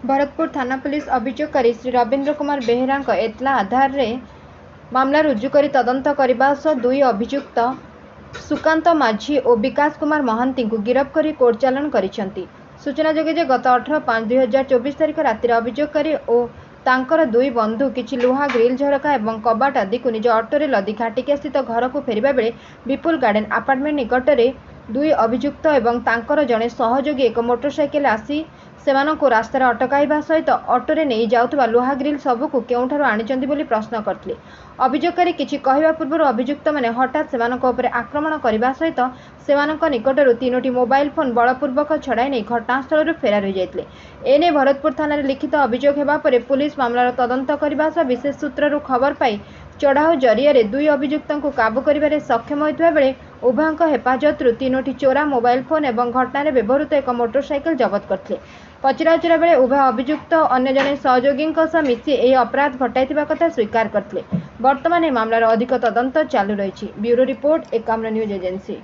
भरतपुर थाना पुलिस अभियोगकारी श्री रवींद्र कुमार बेहेरा एतला आधार रे मामला रुजु कर तदंत करने सह दुई अभियुक्त सुकांत माझी और विकास कुमार महांती को गिरफ्त कर कोर्ट चालाण करिसेंती। सूचनाजोग्य गत 18/5/2024 तारिख रातिर अभियोगकारी और तांकर दुई बंधु किछि लुहा ग्रिल झरका और कबाट आदि को निज अटोरे लदी घाटिकिया स्थित घर को फेरिबा बेले विपुल गार्डन आपार्टमेंट निकट में दुई अभियुक्त और तांकर जड़े सहयोगी एक मोटरसाइकेल आसी सेमानंकु रास्तार अटकाइबा सहित अटोरे नहीं जाउथबा लुहा ग्रिल सबको केउठारु आनिचंती बोली प्रश्न करथिले। अभियोगकारी किछि कहवा पूर्व अभियुक्त माने हठात सेमानंक उपरे आक्रमण करने सहित सेमानंक निकटरू 3टी मोबाइल फोन बलपूर्वक छड़ाई नहीं घटनास्थल फेरार हो जाते। एने भरतपुर थाना लिखित अभियोग हेबा परे पुलिस मामलार तदंत करने सह विशेष सूत्ररू खबर पाई चढ़ाऊ जरिया दुई अभियुक्त काबू कर सक्षम होता बेले उभयों हेफाजतरू 3टी चोरा मोबाइल फोन और घटना व्यवहृत एक मोटरसाइकेल जबत करते। पचराउचरा बेले उभय अभियुक्त अन्य जने सहयोगी मिसी यह अपराध घटाई कथा स्वीकार करते। बर्तमान मामलार अधिक तदंत चालू रही। Bureau report Ekamra news agency.